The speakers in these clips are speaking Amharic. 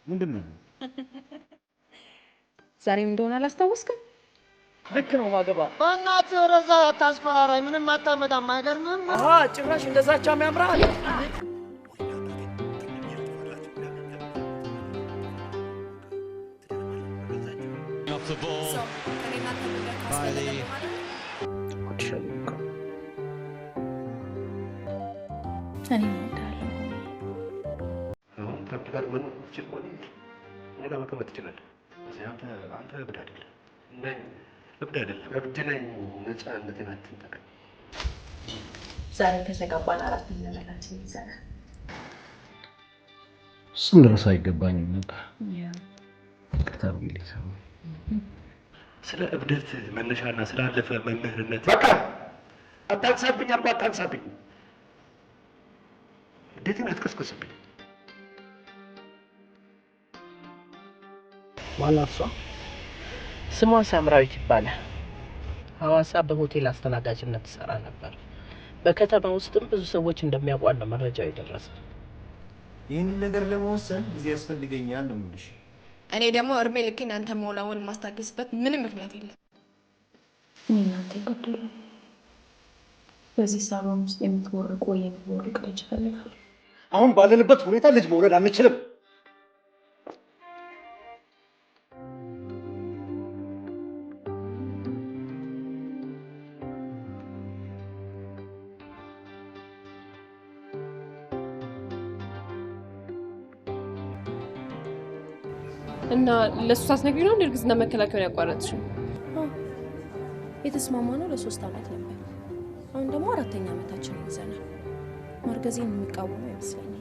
ምንድነው? ዛሬም እንደሆነ አላስታወስክም? ልክ ነው ማገባ እናት ወረዛ ታስፈራራይ ምንም አታመጣም አይገርምም? ጭራሽ እንደዛቻም ያምራል። ዛሬ ተዘጋባን 4 ዘመናችን ይዘናል። እሱም ድረስ አይገባኝም ነበር። ስለ እብደት መነሻና ስላለፈ መምህርነት በቃ አታንሳብኝ፣ አታንሳብኝ። እንዴትም አትቀስቅስብኝ። ማናት እሷ? ስሟ ሳምራዊት ይባላል። ሐዋሳ በሆቴል አስተናጋጅነት ትሰራ ነበር። በከተማ ውስጥም ብዙ ሰዎች እንደሚያውቋት ነው መረጃው የደረሰ። ይህን ነገር ለመወሰን ጊዜ ያስፈልገኛል ነው የምልሽ። እኔ ደግሞ እርሜ ልኬን አንተ መውላውን ማስታገስበት ምንም ምክንያት የለም። እኔ እናንተ ይቀጥሉ። በዚህ ሳሎን ውስጥ የምትወርቁ የሚወርቅ ልጅ ፈልጋለሁ። አሁን ባለንበት ሁኔታ ልጅ መውለድ አንችልም። እና ለሱ ሳትነግሪው ነው እርግዝና መከላከያውን ያቋረጥሽው? የተስማማነው ለ3 ዓመት ነበር። አሁን ደግሞ 4ኛ ዓመታችንን ይዘናል። ማርገዜን የሚቃወመው ይመስለኛል።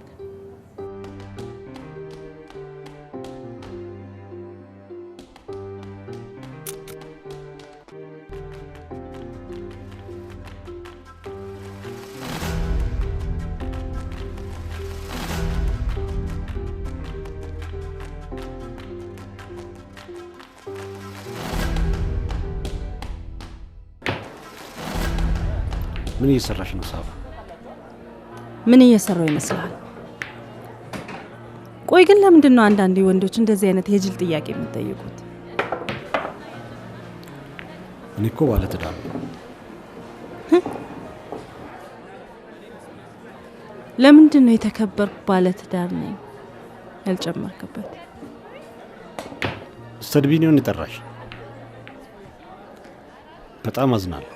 ምን እየሰራሽ ነው ሳባ? ምን እየሰራው ይመስላል? ቆይ ግን ለምንድን ነው አንዳንዴ ወንዶች እንደዚህ አይነት የጅል ጥያቄ የሚጠይቁት? እኔ እኮ ባለ ትዳር ነኝ። ለምንድን ነው የተከበርኩ ባለ ትዳር ነኝ ያልጨመርክበት? ስተድቢኒውን የጠራሽ በጣም አዝናለሁ።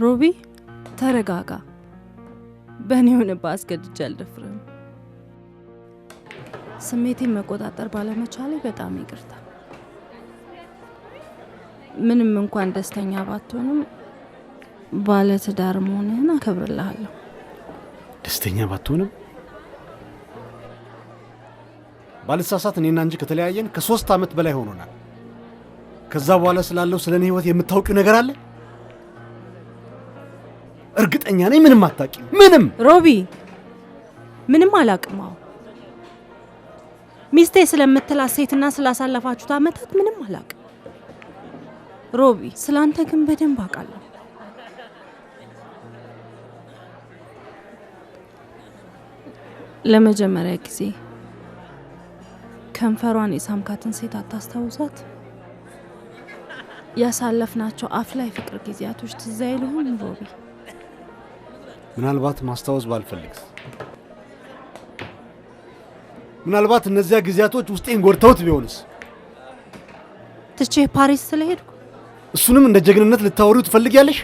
ሮቢ ተረጋጋ። በእኔ ሆነ ባስገድጄ አልደፍርም። ስሜቴን መቆጣጠር ባለመቻሌ በጣም ይቅርታ። ምንም እንኳን ደስተኛ ባትሆንም ባለ ትዳር መሆንህን አከብርልሃለሁ። ደስተኛ ባትሆንም ባልሳሳት እኔና አንቺ ከተለያየን ከ3 ዓመት በላይ ሆኖናል። ከዛ በኋላ ስላለው ስለኔ ህይወት የምታውቂው ነገር አለ? እርግጠኛ ነኝ ምንም አታውቂም። ምንም። ሮቢ ምንም አላቅማው። ሚስቴ ስለምትላት ሴትና ስላሳለፋችሁት ዓመታት ምንም አላቅም። ሮቢ ስላንተ ግን በደንብ አውቃለሁ። ለመጀመሪያ ጊዜ ከንፈሯን የሳምካትን ሴት አታስታውሳት? ያሳለፍናቸው አፍላ የፍቅር ጊዜያቶች ትዝ አይሉህም ሮቢ? ምናልባት ማስታወስ ባልፈልግስ? ምናልባት እነዚያ ጊዜያቶች ውስጤን ጎድተውት ቢሆንስ? ትቼ ፓሪስ ስለሄድኩ እሱንም እንደ ጀግንነት ልታወሪው ትፈልጊያለሽ?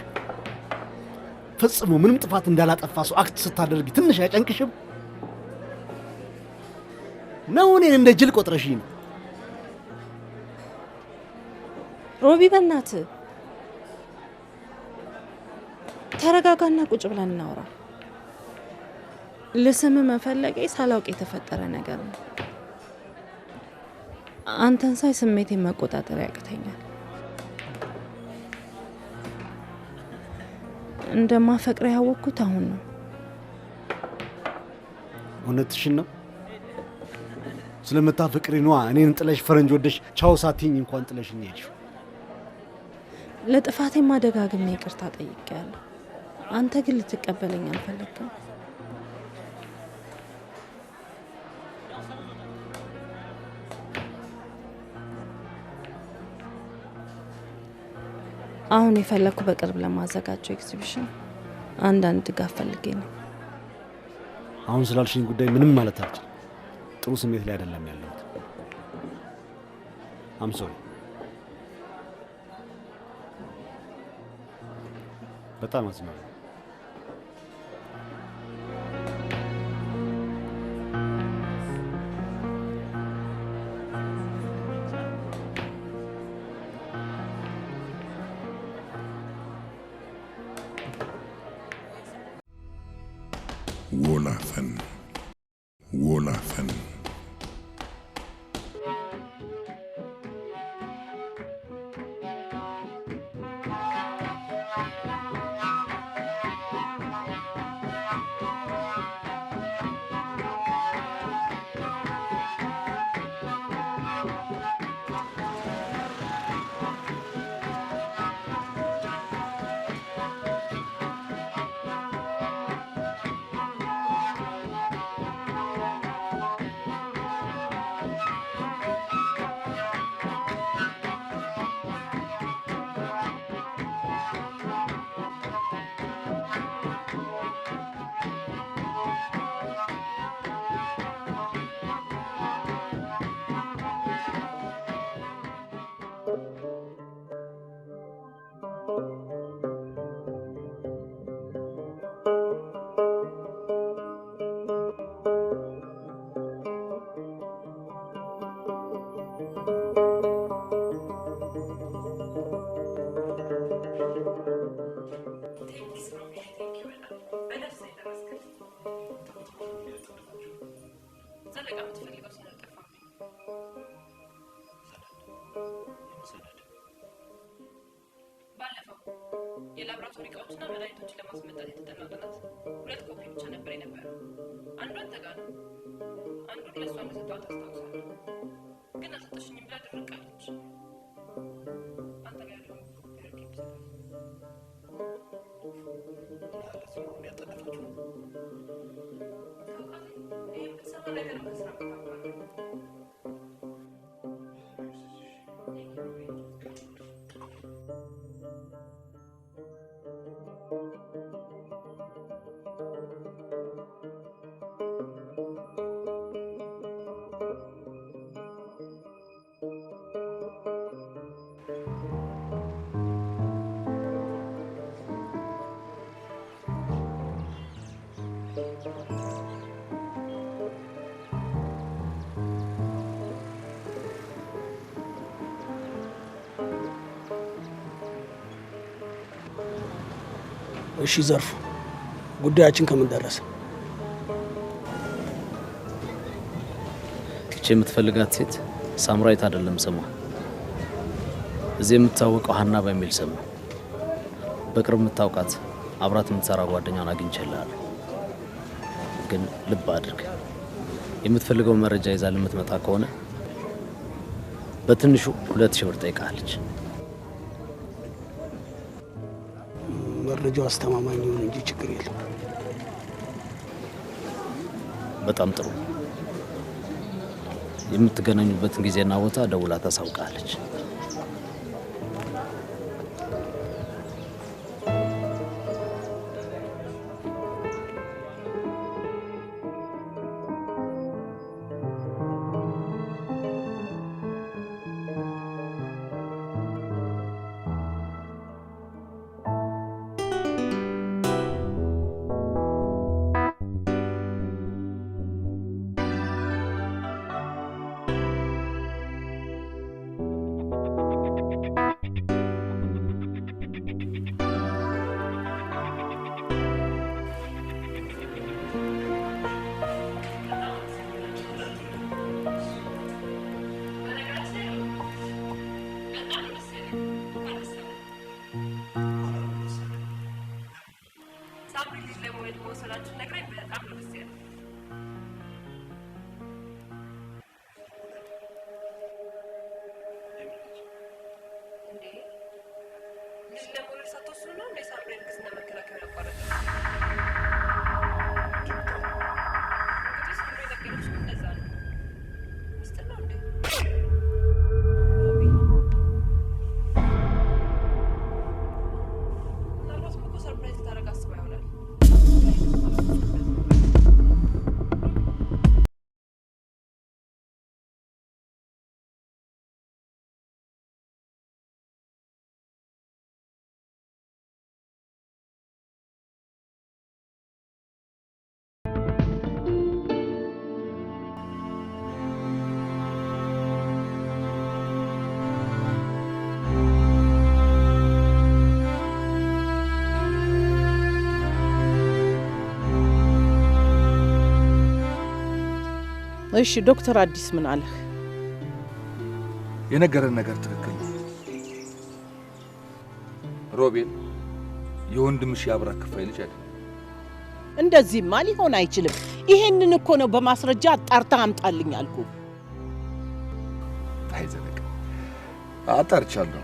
ፈጽሞ ምንም ጥፋት እንዳላጠፋ ሰው አክት ስታደርጊ ትንሽ አይጨንቅሽም? ነው እኔን እንደ ጅል ቆጥረሽኝ ነው? ሮቢ በእናት ተረጋጋና ቁጭ ብለን እናውራ። ልስም መፈለጌ ሳላውቅ የተፈጠረ ነገር ነው። አንተን ሳይ ስሜቴን መቆጣጠር ያቅተኛል። እንደማፈቅር ያወቅኩት አሁን ነው። እውነትሽን ነው? ስለምታፈቅሪ ነዋ እኔን ጥለሽ ፈረንጅ ወደሽ ቻው ሳትይኝ እንኳን ጥለሽኝ ሄድሽ። ለጥፋቴማ ደጋግሜ ይቅርታ ጠይቄያለሁ። አንተ ግን ልትቀበለኝ አልፈለግም። አሁን የፈለኩ በቅርብ ለማዘጋጀው ኤግዚቢሽን አንዳንድ ድጋፍ ፈልጌ ነው። አሁን ስላልሽኝ ጉዳይ ምንም ማለት አልችልም። ጥሩ ስሜት ላይ አይደለም ያለሁት። አም ሶሪ። በጣም አዝናለሁ። ወላፈን የላብራቶሪ እቃዎችና መድኃኒቶችን ለማስመጣት የተጠና ጥናት 2 ኮፒ ብቻ ነበር የነበረው። አንዱ አንተ ጋር ነው፣ አንዱን ለእሷ እንደሰጠኋት አስታውሳለሁ። ግን አልሰጠሽኝም ብላ ድርቅ አለች። አንተ ጋር ያለው ኮፒ ይሰጣል። ይህ የምትሰማ ነገር መስራ እሺ ዘርፉ፣ ጉዳያችን ከምን ደረሰ? እቺ የምትፈልጋት ሴት ሳምራዊት አይደለም ስሟ። እዚህ የምትታወቀው ሀና በሚል ስም ነው። በቅርብ የምታውቃት አብራት የምትሰራ ጓደኛዋን አግኝቼልሃለሁ። ግን ልብ አድርግ፣ የምትፈልገው መረጃ ይዛ ለምትመጣ ከሆነ በትንሹ 2000 ብር ጠይቃለች። መረጃው አስተማማኝ ይሁን እንጂ ችግር የለም። በጣም ጥሩ። የምትገናኙበትን ጊዜና ቦታ ደውላ ታሳውቃለች። እሺ ዶክተር አዲስ ምን አለህ? የነገረን ነገር ትክክል ነው። ሮቤል የወንድምሽ የአብራክ ክፋይ ልጅ አይደለም። እንደዚህማ ሊሆን አይችልም። ይሄንን እኮ ነው በማስረጃ አጣርታ አምጣልኝ አልኩ። አይዘለቅ አጣርቻለሁ።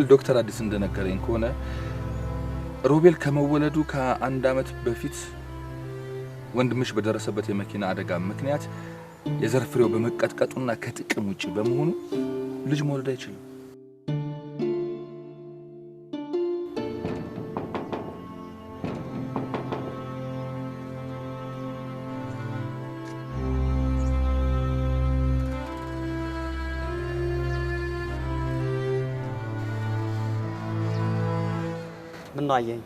ዶክተር አዲስ እንደነገረኝ ከሆነ ሮቤል ከመወለዱ ከአንድ ዓመት በፊት ወንድምሽ በደረሰበት የመኪና አደጋ ምክንያት የዘር ፍሬው በመቀጥቀጡና ከጥቅም ውጪ በመሆኑ ልጅ መውለድ አይችልም። ምን ነው አየኝ?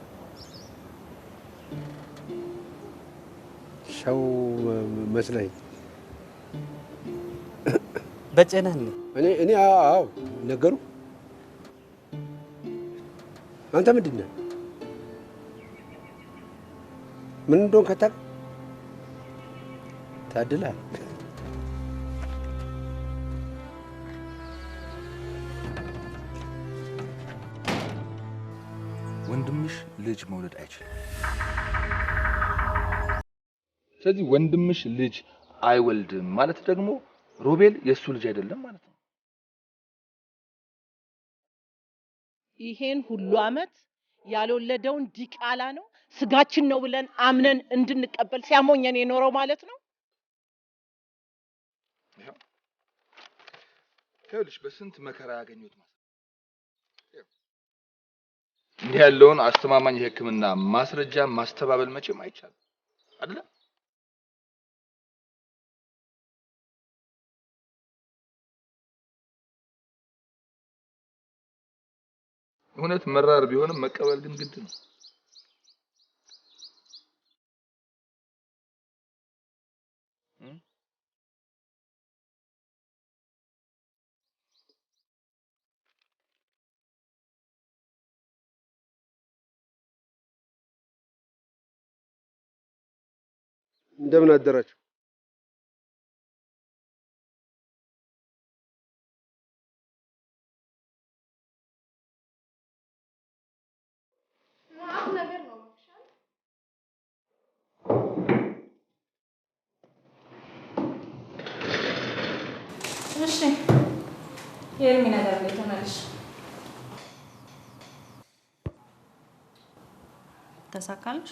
ሰው መስለኝ በጨነህ እንዴ? እኔ አዎ ነገሩ። አንተ ምንድን ነህ? ምን እንደሆንክ ከታውቅ ታድለሃል። ወንድምሽ ልጅ መውለድ አይችልም። ስለዚህ ወንድምሽ ልጅ አይወልድም ማለት ደግሞ ሮቤል የሱ ልጅ አይደለም ማለት ነው። ይሄን ሁሉ አመት ያልወለደውን ዲቃላ ነው ስጋችን ነው ብለን አምነን እንድንቀበል ሲያሞኘን የኖረው ማለት ነው። ይኸውልሽ በስንት መከራ ያገኙት ማለት እንዲህ ያለውን አስተማማኝ የሕክምና ማስረጃ ማስተባበል መቼም አይቻልም አይደለ? እውነት መራር ቢሆንም መቀበል ግን ግድ ነው። እንደምን አደራችሁ? እሺ የኤርሚ ነገር ላይ ተመለሽ። ተሳካልሽ?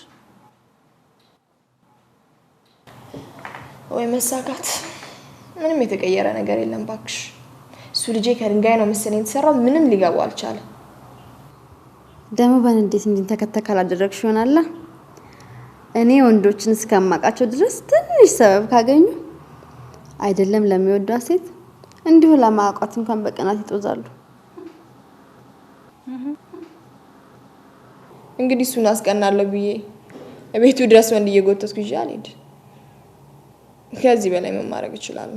ወይ መሳካት ምንም የተቀየረ ነገር የለም ባክሽ እሱ ልጄ ከድንጋይ ነው መሰለኝ የተሰራው ምንም ሊገባው አልቻለም ደሞ በእንዴት እንድንተከተካል አደረግሽ ይሆናል እኔ ወንዶችን እስከማቃቸው ድረስ ትንሽ ሰበብ ካገኙ አይደለም ለሚወዷ ሴት እንዲሁ ለማቋት እንኳን በቀናት ይጦዛሉ እንግዲህ እሱን አስቀናለሁ ብዬ ቤቱ ድረስ ወንድ እየጎተትኩ ይዣል ሄድ ከዚህ በላይ ምን ማድረግ ይችላል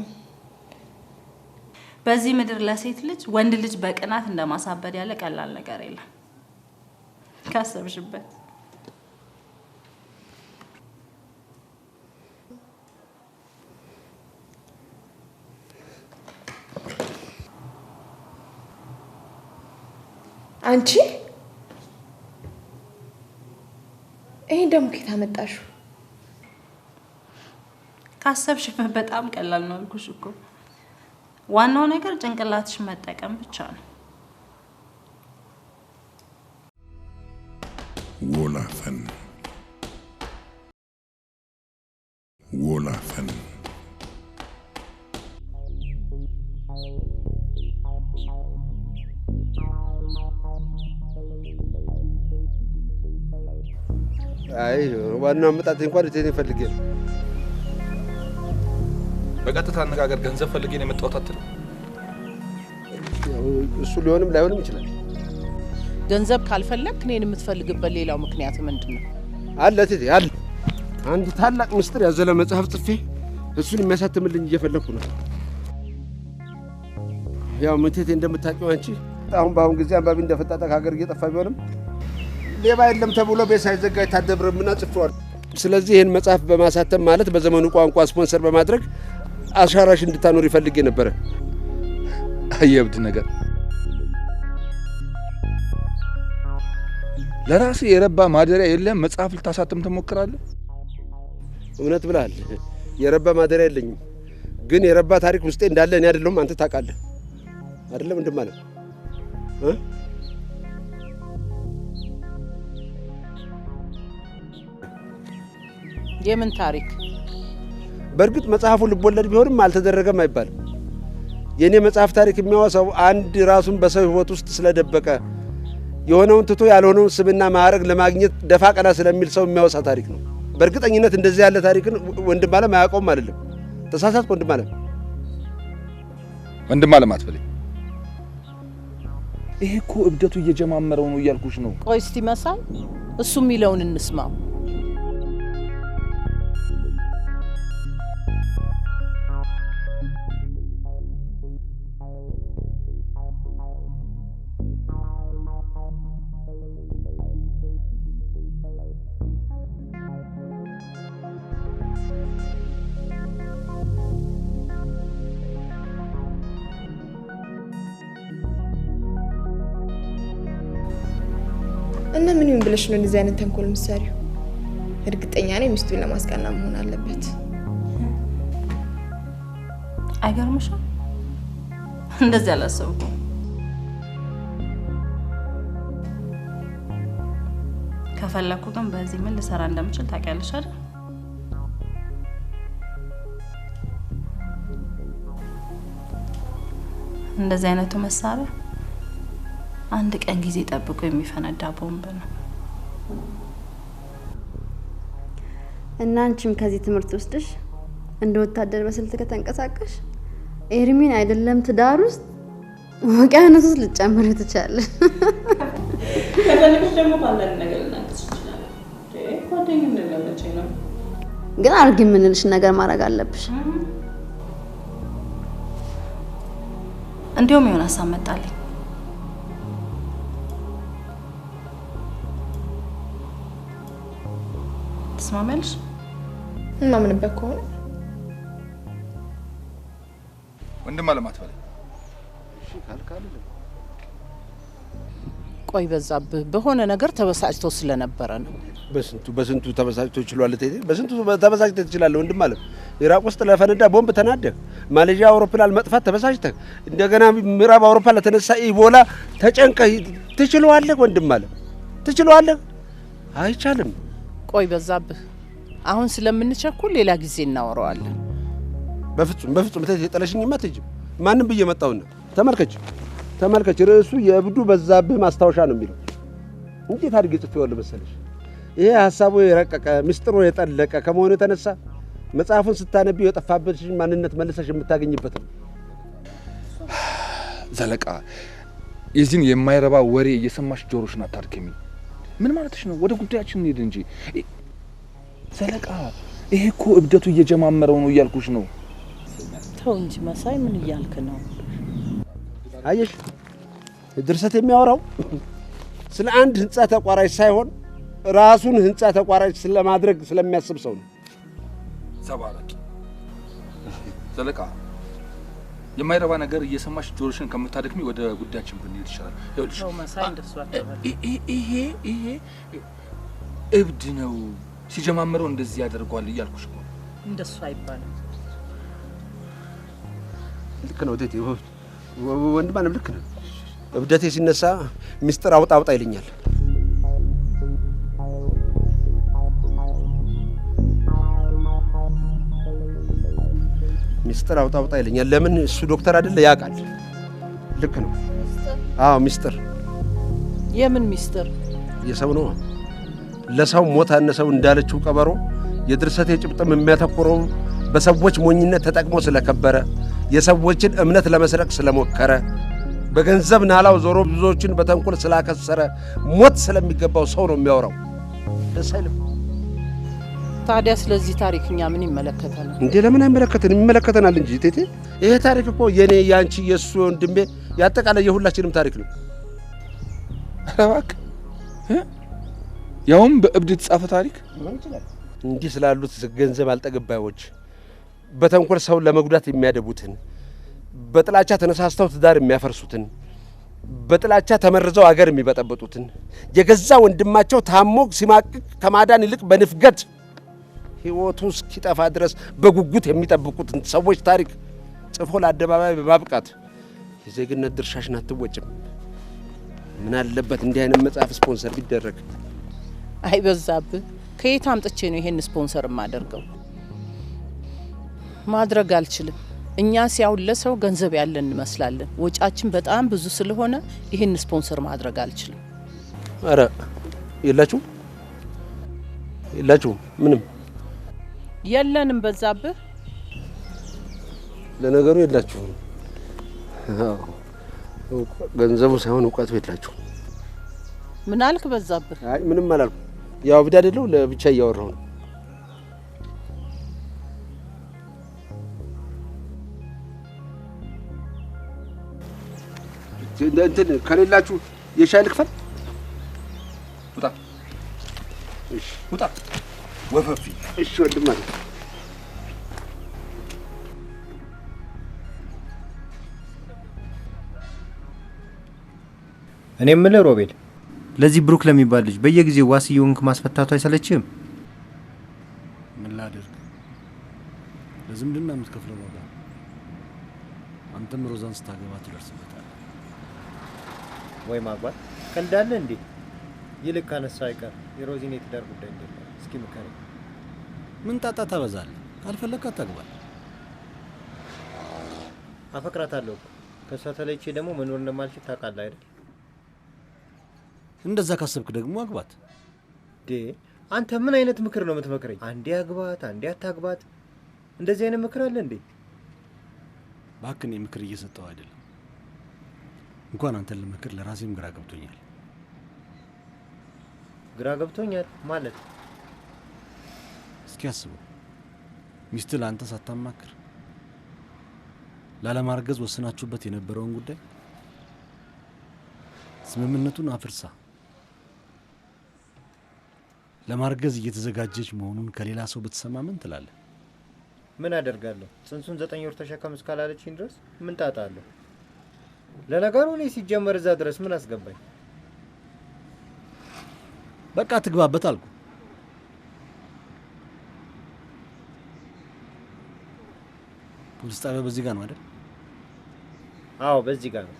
በዚህ ምድር ለሴት ልጅ ወንድ ልጅ በቀናት እንደማሳበድ ያለ ቀላል ነገር የለም ካሰብሽበት አንቺ ይሄ ደም ከታ መጣሹ ካሰብሽበት በጣም ቀላል ነው አልኩሽ እኮ ዋናው ነገር ጭንቅላትሽ መጠቀም ብቻ ነው ወላፈን አይ ዋናው አመጣጥ እንኳን እቴን ፈልጌ በቀጥታ አነጋገር ገንዘብ ፈልጌ ነው የመጣሁት አትል እሱ ሊሆንም ላይሆንም ይችላል ገንዘብ ካልፈለክ እኔን የምትፈልግበት ሌላው ምክንያት ምንድነው አለ እቴ አለ አንድ ታላቅ ምስጢር ያዘለ መጽሐፍ ጽፌ እሱን የሚያሳትምልኝ እየፈለኩ ነው ያው ምትቴ እንደምታውቂው አንቺ አሁን ባሁን ጊዜ አንባቢ እንደፈጣጣ ሀገር እየጠፋ ቢሆንም ሌባ የለም ተብሎ ቤት ሳይዘጋ ይታደብርምና ጽፏል ስለዚህ ይሄን መጽሐፍ በማሳተም ማለት በዘመኑ ቋንቋ ስፖንሰር በማድረግ አሻራሽ እንድታኖር ይፈልግ ነበር አየብድ ነገር ለራስ የረባ ማደሪያ የለም መጽሐፍ ልታሳተም ተሞክራለህ እውነት ብለሃል የረባ ማደሪያ የለኝም ግን የረባ ታሪክ ውስጤ እንዳለ እኔ አይደለም አንተ ታውቃለህ አይደለም እንደማለት የምን ታሪክ በርግጥ መጽሐፉ ልቦለድ ቢሆንም አልተደረገም አይባልም የኔ መጽሐፍ ታሪክ የሚያወሳው አንድ ራሱን በሰው ህይወት ውስጥ ስለደበቀ የሆነውን ትቶ ያልሆነውን ስብና ማዕረግ ለማግኘት ደፋ ቀና ስለሚል ሰው የሚያወሳ ታሪክ ነው በርግጠኝነት እንደዚህ ያለ ታሪክን ወንድም አለም አያውቀውም አይደለም ተሳሳትኩ ወንድም አለም አትበለኝ ይሄ እኮ እብደቱ እየጀማመረው ነው እያልኩሽ ነው ቆይ እስቲ መሳይ እሱ የሚለውን እንስማው እና ምን ይሁን ብለሽ ነው እንደዚህ አይነት ተንኮል ምሳሪው እርግጠኛ ነኝ ሚስቱን ለማስቀና መሆን አለበት አይገርምሽም እንደዚህ አላሰብኩም ከፈለኩ ግን በዚህ ምን ልሰራ እንደምችል ታውቂያለሽ አይደል እንደዚህ አይነቱ መሳሪያ አንድ ቀን ጊዜ ጠብቆ የሚፈነዳ ቦምብ ነው እና አንቺም ከዚህ ትምህርት ወስደሽ እንደ ወታደር በስልት ከተንቀሳቀሽ ኤርሚን አይደለም ትዳር ውስጥ ወቃነቱ ልጨምር ትቻለሽ ከፈለግሽ ደግሞ ባለን ነገር ልናገርሽ ይችላል ጓደኝነት ለመቼ ነው ግን አርግ ምንልሽ ነገር ማድረግ አለብሽ እንዲሁም የሆነ ሀሳብ መጣልኝ ትስማሚያለሽ እና ምን በከሆነ ወንድም አለም አትበለኝ እሺ ካልካለ ቆይ በዛብህ በሆነ ነገር ተበሳጭቶ ስለነበረ ነው በስንቱ ተበሳጭቶ ይችላል እቴ በስንቱ ተበሳጭቶ ይችላል ወንድም አለም ኢራቅ ውስጥ ለፈነዳ ቦምብ ተናደ ማሌዥያ አውሮፕላን መጥፋት ተበሳጭተ እንደገና ምዕራብ አውሮፓ ለተነሳ ኢቦላ ተጨንቀ ትችለዋለህ ወንድም አለም ትችለዋለህ አይቻልም ቆይ በዛብህ አሁን ስለምንቸኩል ሌላ ጊዜ እናወራዋለን በፍጹም ተጠለሽኝማ አትሄጂም። ማንም ብዬ መጣውና ተመልከች ርዕሱ የእብዱ በዛብህ ማስታወሻ ነው የሚለው። እንዴት አድርጌ ጽፌዋለሁ መሰለሽ? ይሄ ሐሳቡ የረቀቀ ምስጢሩ የጠለቀ ከመሆኑ የተነሳ መጽሐፉን ስታነቢው የጠፋበትሽን ማንነት መልሰሽ የምታገኝበት ነው። ዘለቃ የዚህን የማይረባ ወሬ እየሰማሽ ጆሮሽን አታድክሚ። ምን ማለትሽ ነው? ወደ ጉዳያችን እንሂድ እንጂ ዘለቃ። ይሄ እኮ እብደቱ እየጀማመረው ነው እያልኩሽ ነው። ተው እንጂ መሳይ፣ ምን እያልክ ነው? አየሽ ድርሰት የሚያወራው ስለ አንድ ህንጻ ተቋራጭ ሳይሆን ራሱን ህንጻ ተቋራጭ ስለማድረግ ስለሚያስብ ሰው ነው። ሰባራቂ ዘለቃ፣ የማይረባ ነገር እየሰማሽ ጆሮሽን ከምታደክሚ ወደ ጉዳያችን ብንሄድ ይሻላል። ይኸውልሽ መሳይ፣ እንደሱ አትበል። ይሄ እብድ ነው ሲጀማመረው እንደዚህ ያደርገዋል እያልኩሽ እኮ። እንደሱ አይባልም። ልክ ነው እቴቴ፣ ወንድማንም ልክ ነው። እብደቴ ሲነሳ ሚስጥር አውጣ ይለኛል። ሚስጥር አውጣ ይለኛል። ለምን? እሱ ዶክተር አይደለ? ያውቃል። ልክ ነው። አዎ ሚስጥር። የምን ሚስጥር? የሰው ነው። ለሰው ሞት አነሰው እንዳለችው ቀበሮ የድርሰቴ ጭብጥም የሚያተኩረው በሰዎች ሞኝነት ተጠቅሞ ስለከበረ፣ የሰዎችን እምነት ለመስረቅ ስለሞከረ፣ በገንዘብ ናላው ዞሮ ብዙዎችን በተንኮል ስላከሰረ ሞት ስለሚገባው ሰው ነው የሚያወራው። ደስ አይልም? ታዲያ ስለዚህ ታሪክ እኛ ምን ይመለከተናል? እንዴ ለምን አይመለከተንም? ይመለከተናል እንጂ ቴቴ። ይሄ ታሪክ እኮ የኔ ያንቺ፣ የሱ ወንድሜ ያጠቃላይ የሁላችንም ታሪክ ነው። እባክህ ያውም በእብድ የተጻፈ ታሪክ። እንዲህ ስላሉት ገንዘብ አልጠገባዮች፣ በተንኮል ሰው ለመጉዳት የሚያደቡትን፣ በጥላቻ ተነሳስተው ትዳር የሚያፈርሱትን፣ በጥላቻ ተመርዘው አገር የሚበጠበጡትን፣ የገዛ ወንድማቸው ታሞ ሲማቅቅ ከማዳን ይልቅ በንፍገት ሕይወቱ እስኪጠፋ ድረስ በጉጉት የሚጠብቁትን ሰዎች ታሪክ ጽፎ ለአደባባይ በማብቃት የዜግነት ድርሻሽን አትወጭም? ምን አለበት እንዲህ አይነት መጽሐፍ ስፖንሰር ቢደረግ? አይበዛብህ? ከየት አምጥቼ ነው ይሄን ስፖንሰር የማደርገው? ማድረግ አልችልም። እኛ ሲያውል ለሰው ገንዘብ ያለን እንመስላለን። ወጫችን በጣም ብዙ ስለሆነ ይሄን ስፖንሰር ማድረግ አልችልም። አረ የላችሁም? ምንም የለንም። በዛብህ? ለነገሩ የላችሁም። ገንዘቡ ሳይሆን እውቀቱ የላችሁም። ምን አልክ በዛብህ? አይ ምንም አላልኩም። ያው እብድ አይደለሁ፣ ለብቻ እያወራሁ ነው። እንትን ከሌላችሁ የሻይ ልክፈል? ውጣ። እሺ ውጣ። ወፈፊ። እሺ ወንድም ማለት እኔ የምልህ ሮቤል፣ ለዚህ ብሩክ ለሚባል ልጅ በየጊዜው ዋስ እየሆንክ ማስፈታቱ አይሰለችህም? ምን ላድርግ? ለዝምድና የምትከፍለው ዋጋ አንተም ሮዛን ስታገባ ትደርስበታለህ። ወይ ማግባት ቀልዳለህ እንዴ? ይልቅ ካነሳው አይቀር የሮዚን የትዳር ጉዳይ እንዴት ነው? እስኪ ምከረኝ። ምን ጣጣ ታበዛለህ? ካልፈለግህ አታግባል። አፈቅራታለሁ እኮ። ከእሷ ተለይቼ ደግሞ መኖር እንደማልችል ታውቃለህ አይደል? እንደዛ ካሰብክ ደግሞ አግባት። አንተ ምን አይነት ምክር ነው የምትመክረኝ? አንዴ አግባት፣ አንዴ አታግባት። እንደዚህ አይነት ምክር አለ እንዴ? እባክህ እኔ ምክር እየሰጠው አይደለም። እንኳን አንተን ልመክር ለራሴም ግራ ገብቶኛል። ግራ ገብቶኛል ማለት? እስኪ አስበው፣ ሚስትህ ለአንተ ሳታማክር ላለማርገዝ ወስናችሁበት የነበረውን ጉዳይ ስምምነቱን አፍርሳ ለማርገዝ እየተዘጋጀች መሆኑን ከሌላ ሰው ብትሰማ ምን ትላለህ? ምን አደርጋለሁ? ጽንሱን 9 ወር ተሸከም እስካላለችኝ ድረስ ምን ጣጣ አለው? ለነገሩ እኔ ሲጀመር እዛ ድረስ ምን አስገባኝ? በቃ ትግባበት አልኩ። ፖሊስ ጣቢያ በዚህ ጋር ነው አይደል? አዎ በዚህ ጋር ነው።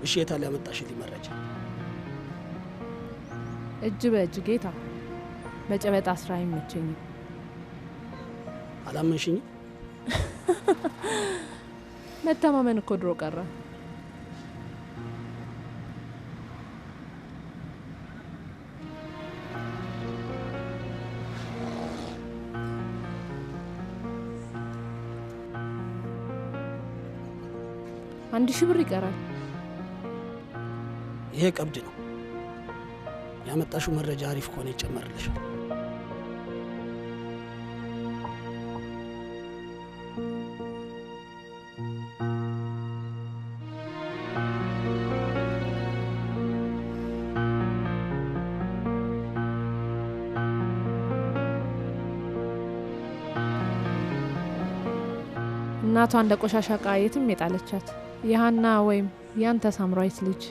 እሺ የታለ ያመጣሽልኝ መረጃ? እጅ በእጅ ጌታ፣ በጨበጣ ስራ አይመቸኝም። አላመንሽኝም? መተማመን እኮ ድሮ ቀረ። አንድ ሺህ ብር ይቀራል። ይሄ ቀብድ ነው። ያመጣሽው መረጃ አሪፍ ከሆነ ይጨመርልሻል። እናቷ እንደ ቆሻሻ ዕቃ የትም የጣለቻት የሀና ወይም ያንተ ሳምራዊት ልጅ